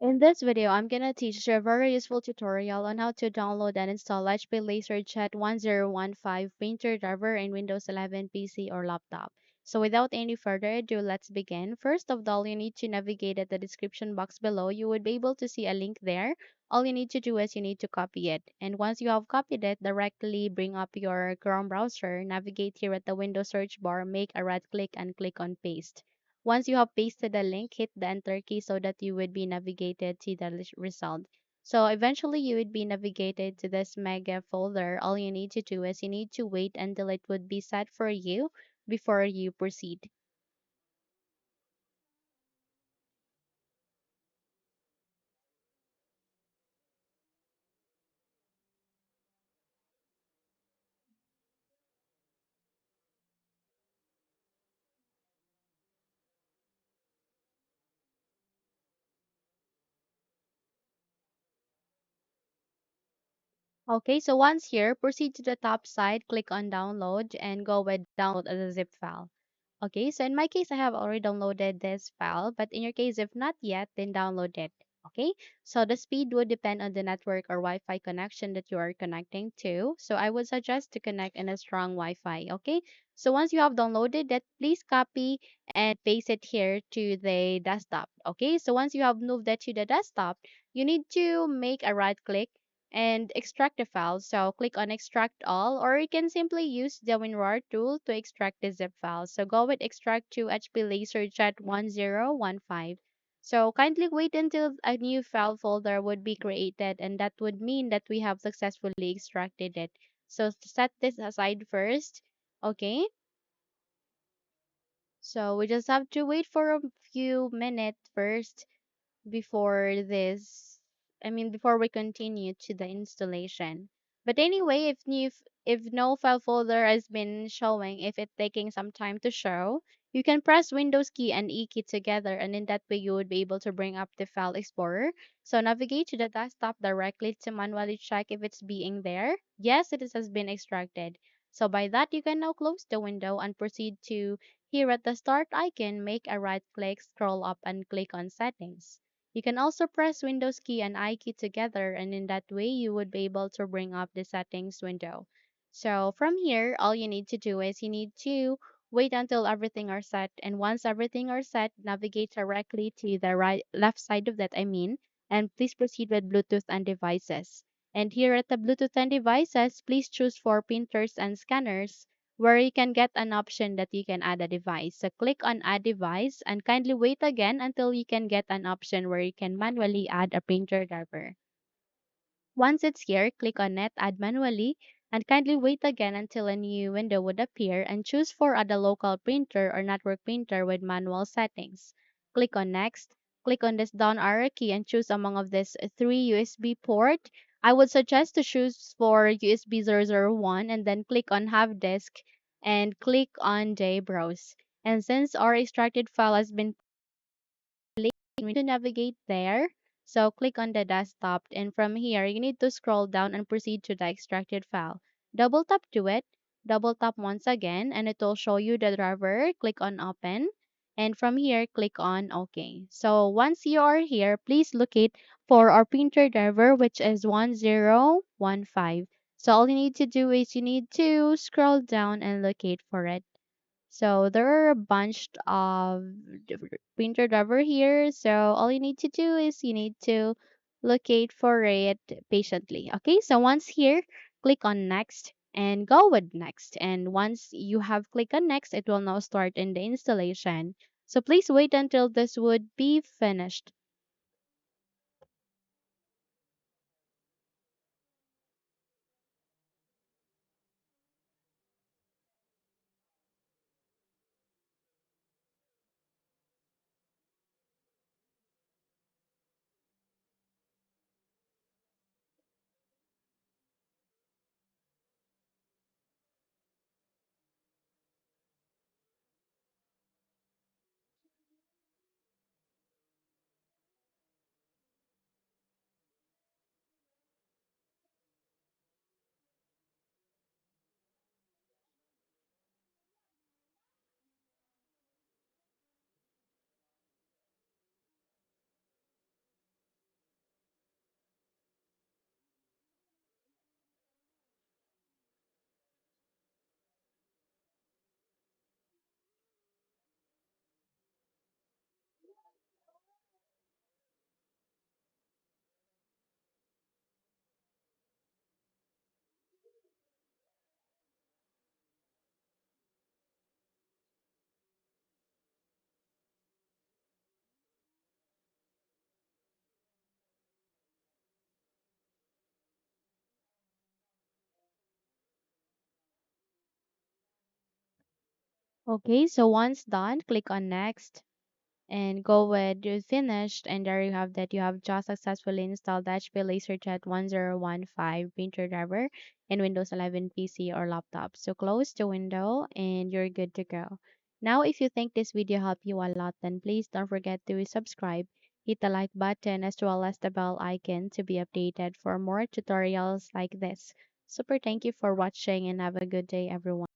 In this video, I'm gonna teach you a very useful tutorial on how to download and install HP LaserJet 1015 printer driver in Windows 11 PC or laptop. So without any further ado, let's begin. First of all, you need to navigate at the description box below. You would be able to see a link there. All you need to do is you need to copy it. And once you have copied it, directly bring up your Chrome browser, navigate here at the Windows search bar, make a right click and click on paste. Once you have pasted the link, hit the enter key so that you would be navigated to the result. So eventually you would be navigated to this mega folder. All you need to do is you need to wait until it would be set for you before you proceed. Okay, so once here, proceed to the top side, click on download and go with download as a zip file. Okay, so in my case, I have already downloaded this file, but in your case, if not yet, then download it. Okay, so the speed would depend on the network or Wi-Fi connection that you are connecting to. So I would suggest to connect in a strong Wi-Fi. Okay, so once you have downloaded that, please copy and paste it here to the desktop. Okay, so once you have moved that to the desktop, you need to make a right click and extract the file. So click on extract all, or you can simply use the WinRAR tool to extract the zip file. So go with extract to HP LaserJet 1015. So kindly wait until a new file folder would be created, and that would mean that we have successfully extracted it. So set this aside first. Okay, so we just have to wait for a few minutes first before this before we continue to the installation. But anyway, if no file folder has been showing, if it's taking some time to show, you can press Windows key and E key together, and in that way you would be able to bring up the file explorer. So navigate to the desktop directly to manually check if it's being there. Yes, has been extracted. So by that, you can now close the window and proceed to here at the start icon, make a right click, scroll up and click on settings. You can also press Windows key and I key together, and in that way you would be able to bring up the settings window. So from here, all you need to do is you need to wait until everything are set, and once everything are set, navigate directly to the right left side of that and please proceed with Bluetooth and devices. And here at the Bluetooth and devices, please choose for printers and scanners where you can get an option that you can add a device. So click on add device and kindly wait again until you can get an option where you can manually add a printer driver. Once it's here, click on it, add manually, and kindly wait again until a new window would appear and choose for add a local printer or network printer with manual settings. Click on next. Click on this down arrow key and choose among of this three USB port. I would suggest to choose for USB 001 and then click on have disk and click on day browse. And since our extracted file has been you need to navigate there. So click on the desktop and from here you need to scroll down and proceed to the extracted file. Double tap to it, double tap once again and it will show you the driver. Click on open and from here click on OK. So once you are here, please locate for our printer driver which is 1015. So all you need to do is you need to scroll down and locate for it. So there are a bunch of printer driver here. So all you need to do is you need to locate for it patiently. Okay, so once here, click on next and go with next. And once you have clicked on next, it will now start in the installation. So please wait until this would be finished. Okay, so once done, click on next and go with you finished, and there you have that you have just successfully installed the HP LaserJet 1015 printer driver in Windows 11 PC or laptop. So close the window and you're good to go. Now if you think this video helped you a lot, then please don't forget to subscribe, hit the like button as well as the bell icon to be updated for more tutorials like this. Super thank you for watching and have a good day everyone.